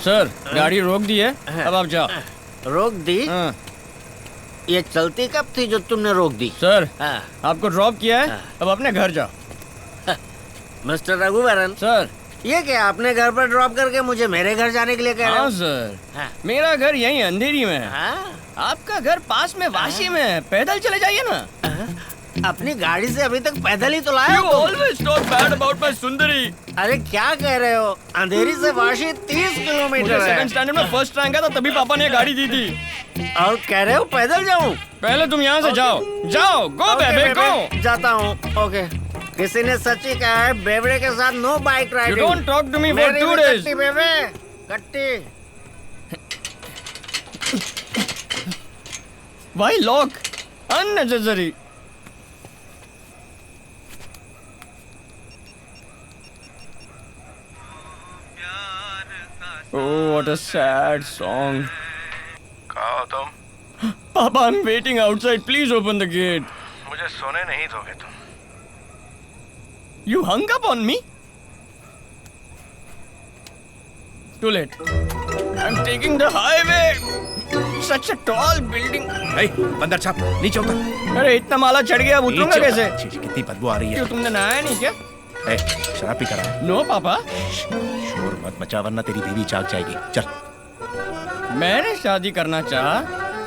Sir गाड़ी रोक दी है, अब आप जाओ। रोक दी? हाँ। ये चलती कब थी जो तुमने रोक दी? सर हाँ। आपको ड्रॉप किया है, अब अपने घर जाओ। मिस्टर रघुवरन सर ये क्या अपने घर पर ड्रॉप करके मुझे मेरे घर जाने के लिए कह रहे हाँ हो? सर हाँ। मेरा घर यहीं अंधेरी में है। हाँ? आपका घर पास में वाशी में है, पैदल चले जाइए ना। अपनी गाड़ी से अभी तक पैदल ही तो लाए You हो तुम। always talk bad about my सुंदरी। अरे क्या कह रहे हो? अंधेरी से वाशी 30 मुझे किलोमीटर है। सेकंड स्टैंडर्ड में फर्स्ट रैंक आया था, तभी पापा ने गाड़ी दी थी। और कह रहे हो पैदल जाऊं? पहले तुम यहाँ से जाओ, जाओ, गो ओके, बेबे बेबे, गो। जाता हूँ। ओके। किसी ने सच ही कहा है बेबड़े के साथ no bike You riding. don't talk to me for मेरी 2 भी days। कट्टी बेबे, कट्टी। Why lock? Unnecessary। Oh, what a sad song। कहाँ हो तुम? Papa, I'm waiting outside. Please open the gate। मुझे सोने नहीं दोगे तुम। You hung up on me? Too late। I'm taking the highway। Such a tall building। अंदर छाप, नीचे उतर। अरे इतना माला चढ़ गया, अब उतरूंगा नीचे कैसे? उतर। कितनी बदबू आ रही है। क्यों तुमने नहाया नहीं क्या? शराब पी कर आया। नो पापा, शोर मत मचा वरना तेरी बीवी जाग जाएगी। चल। मैंने शादी करना चाहा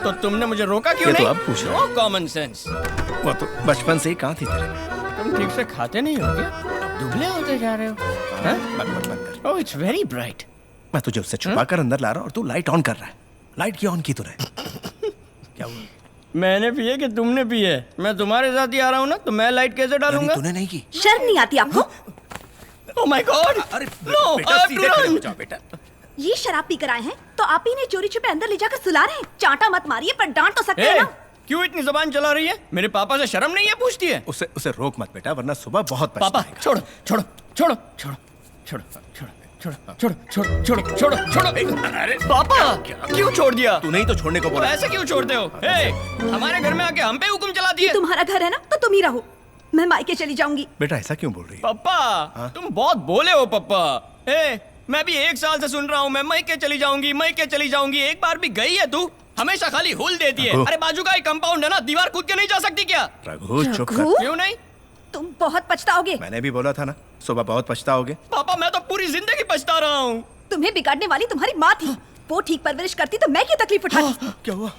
तो तुमने मुझे रोका क्यों ये तो नहीं? अब पूछ रहे नो कॉमन सेंस। वो तो बचपन से ही कहाँ थी तेरे? तुम ठीक से खाते नहीं हो क्या? दुबले होते जा रहे हो। बंद कर। ओह, इट्स वेरी ब्राइट। मैं तुझे उससे छुपा कर अंदर ला रहा हूँ और तू लाइट ऑन कर रहा है। लाइट क्यों ऑन की तूने? क्या हुआ? मैंने पिए कि तुमने पिए? मैं तुम्हारे साथ ही आ रहा हूँ ना, तो मैं लाइट कैसे डालूंगा? तूने नहीं की। शर्म नहीं आती आपको? ओह माय गॉड! अरे नो, बेटा, आई हैव सीधे टू खड़े हो रन। जाओ बेटा। ये शराब पी कर आए हैं तो आप ही ने चोरी छुपे अंदर ले जाकर सुला रहे हैं। चांटा मत मारिए, पर डांट तो सकते हैं ना। क्यों इतनी जबान चला रही है? मेरे पापा से शर्म नहीं है पूछती है? उसे रोक मत बेटा, वरना सुबह बहुत पापा पछताएगा। छोड़ो छोड़ो छोड़ो छोड़ो छोड़ो छोड़ो छोड़ो छोड़ो छोड़ो छोड़ो छोड़ो छोड़ो। अरे पापा क्यों छोड़ दिया? तूने ही तो छोड़ने को तो बोला। ऐसे क्यों छोड़ते हो? हे, हमारे घर में आके हम पे हुक्म चला दिए। तुम्हारा घर है ना, तो तुम ही रहो। मैं मायके चली जाऊंगी। बेटा ऐसा क्यों बोल रही है? पापा तुम बहुत बोले हो पापा। मैं भी 1 साल से सुन रहा हूँ, मैं मायके चली जाऊंगी, मायके चली जाऊंगी। एक बार भी गई है तू? हमेशा खाली हुल देती है। रघु। अरे बाजू का एक कंपाउंड है ना, दीवार कूद के नहीं जा सकती क्या? रघु चुप रघु? कर। क्यों नहीं? तुम बहुत पछताओगे। मैंने भी बोला था ना, सुबह बहुत पछताओगे। पापा मैं तो पूरी जिंदगी पछता रहा हूँ। तुम्हें बिगाड़ने वाली तुम्हारी माँ थी। वो ठीक परवरिश करती तो मैं क्यों तकलीफ उठाती? क्या हुआ?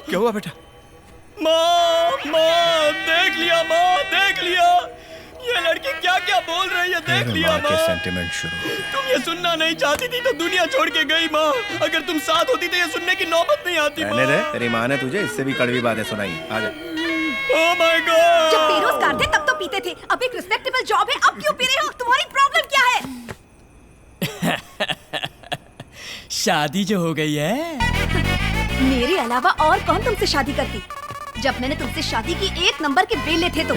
क्या हुआ बेटा? माँ देख लिया, माँ देख लिया। ये लड़की क्या क्या बोल रही है, देख लिया माँ के माँ। सेंटिमेंट शुरू हो गए। तुम ये सुनना नहीं चाहती थी तो दुनिया छोड़ के गई माँ। अगर तुम साथ होती तो ये सुनने की नौबत नहीं आती माँ। रहने दे, तेरी माँ ने तुझे इससे भी कड़वी बातें सुनाई। आजा। ओह माय गॉड! जब बेरोजगार थे तब तो पीते थे, अब एक रिस्पेक्टेबल जॉब है, अब क्यों पी रहे हो? तुम्हारी प्रॉब्लम क्या है? शादी जो हो गई है। मेरे अलावा और कौन तुमसे शादी करती? जब मैंने तुमसे शादी की 1 नंबर के बेले थे तो।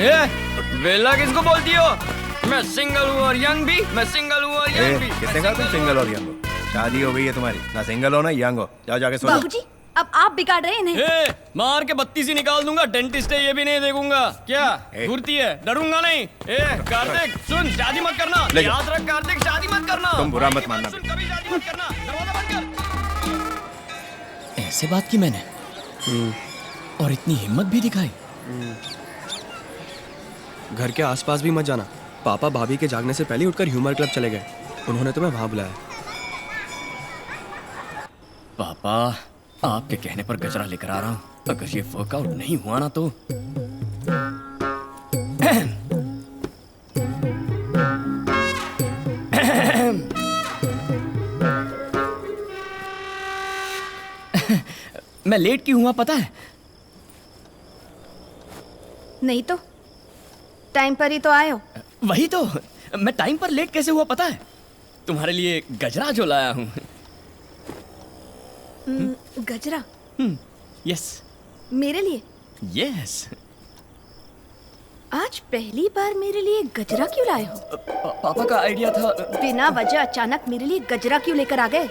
वेला किसको बोलती हो? मैं सिंगल हूँ और यंग भी। मैं सिंगल हूँ और यंग भी। किसने कहा तुम सिंगल और यंग हो? शादी हो गई है तुम्हारी, ना सिंगल हो ना यंग हो। जाओ जाके सो जाओ। बाबूजी, अब आप बिगाड़ रहे हैं इन्हें। मार के 32 ही निकाल दूंगा। डेंटिस्ट है, ये भी नहीं देखूंगा। क्या घुरती है? डरूंगा नहीं। कार्तिक सुन, शादी मत करना। ले जाओ। याद रख कार्तिक, शादी मत करना। तुम बुरा मत मानना। सुन, कभी शादी मत करना। दरवाजा बंद कर। ऐसे बात की मैंने और इतनी हिम्मत भी दिखाई। घर के आसपास भी मत जाना। पापा भाभी के जागने से पहले उठकर ह्यूमर क्लब चले गए। उन्होंने तुम्हें वहां बुलाया। पापा आपके कहने पर गजरा लेकर आ रहा हूँ। अगर ये वर्कआउट नहीं हुआ ना तो मैं लेट क्यों हुआ पता है? नहीं तो टाइम पर ही तो आए हो। वही तो, मैं टाइम पर लेट कैसे हुआ पता है? तुम्हारे लिए गजरा जो लाया हूँ। गजरा? यस मेरे लिए? यस। आज पहली बार मेरे लिए गजरा क्यों लाए हो? पापा का आइडिया था। बिना वजह अचानक मेरे लिए गजरा क्यों लेकर आ गए?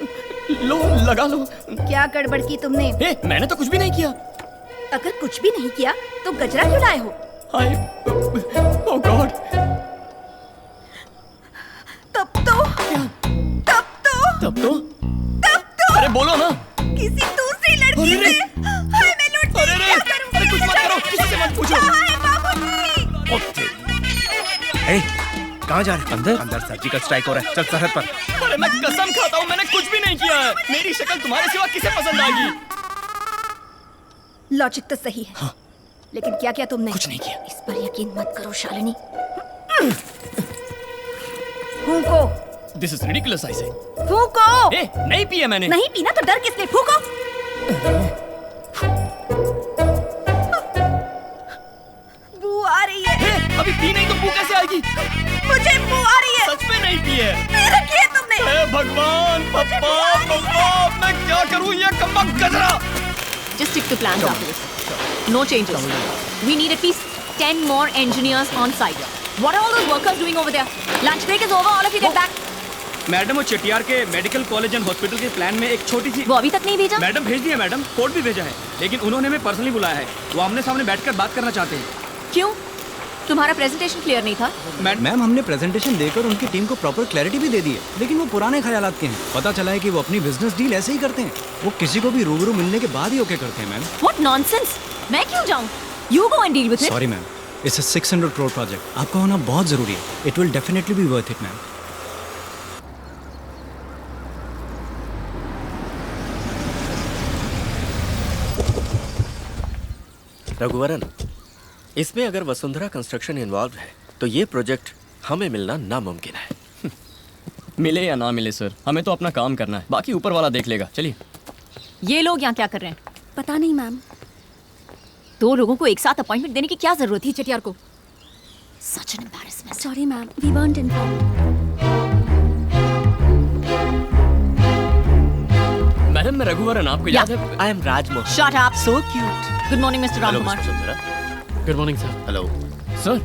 लो लगा लो। क्या गड़बड़ की तुमने? मैंने तो कुछ भी नहीं किया। अगर कुछ भी नहीं किया तो गजरा क्यों लाए हो? हाय ओह गॉड। कहाँ जा रहे हैं? अंदर? अंदर सर्जिकल स्ट्राइक हो रहा है, चल सरहद पर। अरे मैं कसम खाता हूँ मैंने कुछ भी नहीं किया है। मेरी शक्ल तुम्हारे सिवा किसे पसंद आएगी? लॉजिक तो सही है, हाँ। लेकिन क्या किया तुमने? कुछ नहीं किया। इस पर यकीन मत करो शालिनी। फूंको। This is ridiculous I say. फूंको। ए, नहीं पिया मैंने। नहीं पीना तो डर किसने? फूंको। बू आ रही है। ए, अभी पी नहीं तो बू कैसे आएगी? मुझे बू आ रही है। सच में नहीं पी है। मेरा किया तुमने? हे भगवान, पप्पा, पप्पा, मैं क्या करूं ये कम्बा गजरा? Just stick to plans after this. No changes. We need at least 10 more engineers on site. What are all those workers doing over there? Lunch break is over. All of you get back. Madam वो चटियार के medical college and hospital के plan में एक छोटी सी वो अभी तक नहीं भेजा? मैडम भेज दिया मैडम, कोड भी भेजा है, लेकिन उन्होंने हमें पर्सनली बुलाया है। वो आमने सामने बैठकर बात करना चाहते हैं। क्यों? तुम्हारा प्रेजेंटेशन क्लियर नहीं था? मैम हमने प्रेजेंटेशन देकर उनकी टीम को प्रॉपर क्लैरिटी भी दे दी है, लेकिन वो पुराने ख्यालात के हैं। पता चला है कि वो अपनी बिजनेस डील ऐसे ही करते हैं, वो किसी को भी रूबरू मिलने के बाद ही ओके करते हैं। Ma'am What nonsense? मैं क्यों जाऊँ? You go and deal with it. Sorry ma'am, it's a 600 crore project, आपका होना बहुत जरूरी है। It will definitely be worth it ma'am. Raghuvaran, इसमें अगर वसुंधरा कंस्ट्रक्शन इन्वॉल्व है तो ये प्रोजेक्ट हमें मिलना नामुमकिन है। मिले या ना मिले सर, हमें तो अपना काम करना है, बाकी ऊपर वाला देख लेगा। चलिए। ये लोग यहाँ क्या कर रहे हैं? पता नहीं मैम। 2 लोगों को एक साथ अपॉइंटमेंट देने की क्या जरूरत थी चटियार को? Such an embarrassment. Sorry ma'am, we weren't informed. Madam मैं रघुवरन, आपको याद है? I am Rajmohan. Shut up. So cute. Good morning, Mr. Ramkumar. Good morning sir. Hello sir,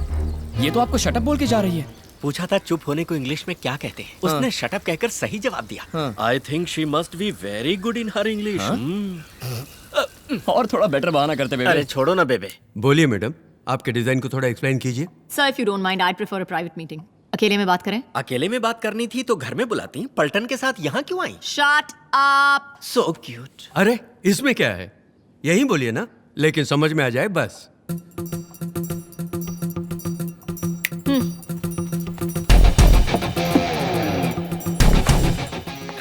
ये तो आपको शटअप बोल के जा रही है। पूछा था चुप होने को इंग्लिश में क्या कहते हैं, उसने शट अप कहकर सही जवाब दिया। I think she must be very good in her English. और थोड़ा बेटर बहाना करते बेबे। अरे छोड़ो ना बेबे। बोलिए मैडम, आपके डिजाइन को थोड़ा एक्सप्लेन कीजिए। Sir, if you don't mind, I'd prefer a private meeting. अकेले में बात करें? अकेले में बात करनी थी तो घर में बुलाती, पलटन के साथ यहाँ क्यों आई? Shut up. So cute. अरे इसमें क्या है, यही बोलिए ना, लेकिन समझ में आ जाए बस।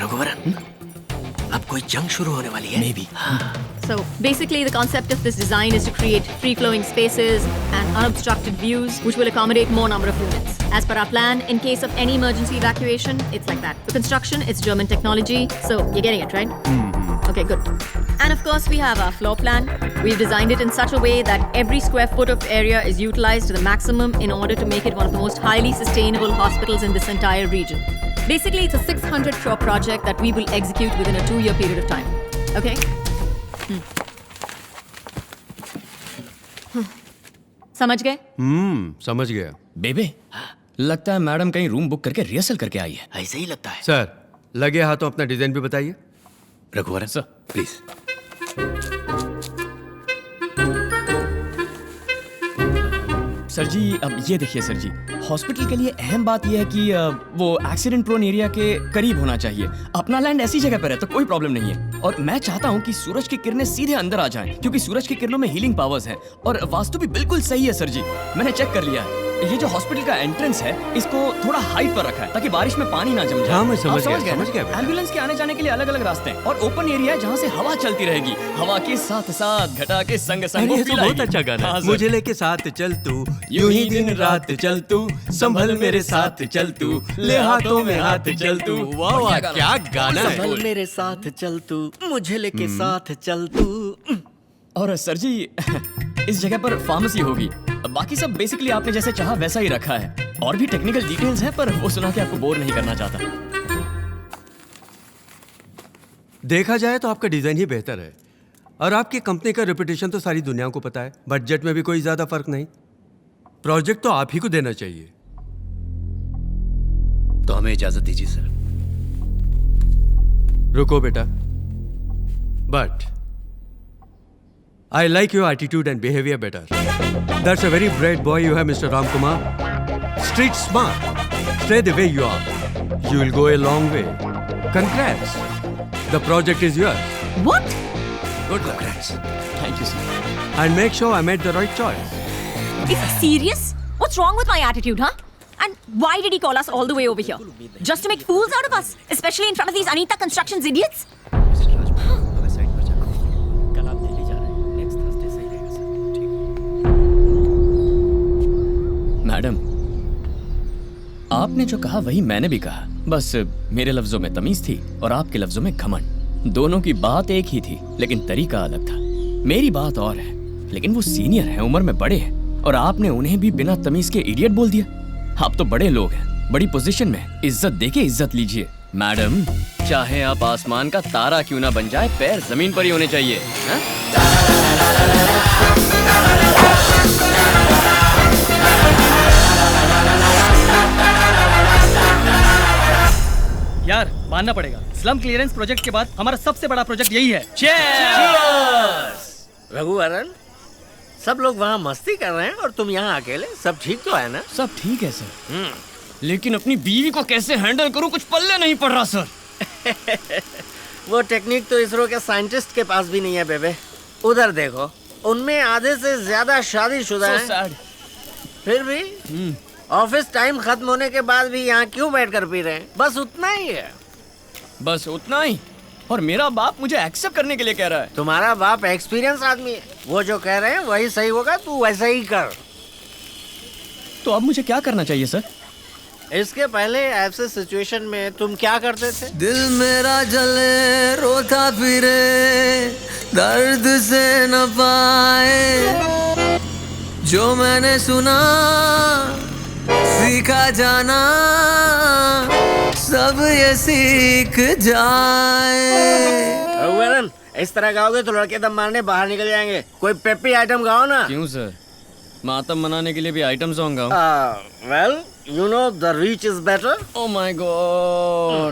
रघुवरन, अब कोई जंग शुरू होने वाली है। Maybe. So basically, the concept of this design is to create free-flowing spaces and unobstructed views, which will accommodate more number of units. As per our plan, in case of any emergency evacuation, it's like that. The construction, it's German technology, so you're getting it, right? Okay, good. And of course, we have our floor plan. We've designed it in such a way that every square foot of area is utilized to the maximum in order to make it one of the most highly sustainable hospitals in this entire region. Basically, it's a 600 crore project that we will execute within a 2-year period of time. Okay? समझ गए? समझ गया। बेबे, लगता है madam कहीं room book करके rehearsal करके आई है। ऐसे ही लगता है। सर, लगे हाथों अपना डिजाइन भी बताइए। Raghuvaran sir please. सर जी, अब ये देखिए सर जी, हॉस्पिटल के लिए अहम बात यह है कि वो एक्सीडेंट प्रोन एरिया के करीब होना चाहिए। अपना लैंड ऐसी जगह पर है तो कोई प्रॉब्लम नहीं है। और मैं चाहता हूँ कि सूरज की किरणें सीधे अंदर आ जाएं, क्योंकि सूरज की किरणों में हीलिंग पावर्स हैं। और वास्तु भी बिल्कुल सही है सर जी, मैंने चेक कर लिया है। ये जो हॉस्पिटल का एंट्रेंस है, इसको थोड़ा हाइट पर रखा है ताकि बारिश में पानी ना जम जाए। हाँ, मैं आप समझ गए ना? गया बेटा। एम्बुलेंस के आने जाने के लिए अलग अलग रास्ते हैं और ओपन एरिया है जहाँ से हवा चलती रहेगी। हवा के साथ साथ घटा के संग संग वो ये तो feel बहुत आएगी। अच्छा गाना हाँ, है। सर। मुझे लेके साथ चल तू, यूं ही दिन रात चल तू, संभल मेरे साथ चल तू, ले हाथों में हाथ चल तू। वाह वाह, क्या गाना है। संभल मेरे साथ चल तू, मुझे लेके साथ चल तू। और सर जी, इस जगह पर फार्मेसी होगी। बाकी सब बेसिकली आपने जैसे चाहा वैसा ही रखा है। और भी टेक्निकल डिटेल्स हैं, पर वो सुना के आपको बोर नहीं करना चाहता। देखा जाए तो आपका डिजाइन ही बेहतर है, और आपकी कंपनी का रेपुटेशन तो सारी दुनिया को पता है। बजट में भी कोई ज्यादा फर्क नहीं। प्रोजेक्ट तो आप ही को देना चाहिए। तो हमें इजाजत दीजिए सर। रुको बेटा, but I like your attitude and behavior better. That's a very bright boy you have, Mr. Ramkumar. Street smart. Stay the way you are. You will go a long way. Congrats. The project is yours. What? Good luck. Thank you sir. And make sure I made the right choice. Is he serious? What's wrong with my attitude, huh? And why did he call us all the way over here? Just to make fools out of us, especially in front of these Anita Constructions idiots? कल आप दिल्ली जा रहे हैं, next Thursday सही रहेगा sir. Madam, आपने जो कहा वही मैंने भी कहा, बस मेरे लफ्जों में तमीज थी और आपके लफ्जों में घमंड। दोनों की बात एक ही थी लेकिन तरीका अलग था। मेरी बात और है, लेकिन वो सीनियर हैं, उम्र में बड़े हैं, और आपने उन्हें भी बिना तमीज के इडियट बोल दिया। आप तो बड़े लोग हैं, बड़ी पोजीशन में, इज्जत देके इज्जत लीजिए। मैडम, चाहे आप आसमान का तारा क्यों ना बन जाए, पैर जमीन पर ही होने चाहिए। हाँ? यार मानना पड़ेगा, स्लम क्लियरेंस प्रोजेक्ट के बाद हमारा सबसे बड़ा प्रोजेक्ट यही है। रघुवरन, सब लोग वहाँ मस्ती कर रहे हैं और तुम यहाँ अकेले। सब ठीक तो है ना? सब ठीक है सर, लेकिन अपनी बीवी को कैसे हैंडल करूं कुछ पल्ले नहीं पड़ रहा सर। वो टेक्निक तो इसरो के साइंटिस्ट के पास भी नहीं है बेबे। उधर देखो, उनमें आधे से ज्यादा शादीशुदा हैं। फिर भी ऑफिस टाइम खत्म होने के बाद भी यहाँ क्यों बैठकर पी रहे हैं? बस उतना ही है। बस उतना ही? और मेरा बाप मुझे एक्सेप्ट करने के लिए कह रहा है। तुम्हारा बाप एक्सपीरियंस आदमी है, वो जो कह रहे हैं वही सही होगा, तू वैसा ही कर। तो अब मुझे क्या करना चाहिए सर? इसके पहले ऐसे सिचुएशन में तुम क्या करते थे? दिल मेरा जले रोता फिरे दर्द से न पाए, जो मैंने सुना सीखा जाना सब ये सीख जाए। रघुवरन, इस तरह गाओगे तो लड़के दम मारने बाहर निकल जाएंगे। कोई पेपी आइटम गाओ ना। क्यों सर, मातम मनाने के लिए भी आइटम सॉन्ग गाऊं? Well, you know the reach is better. Oh my God.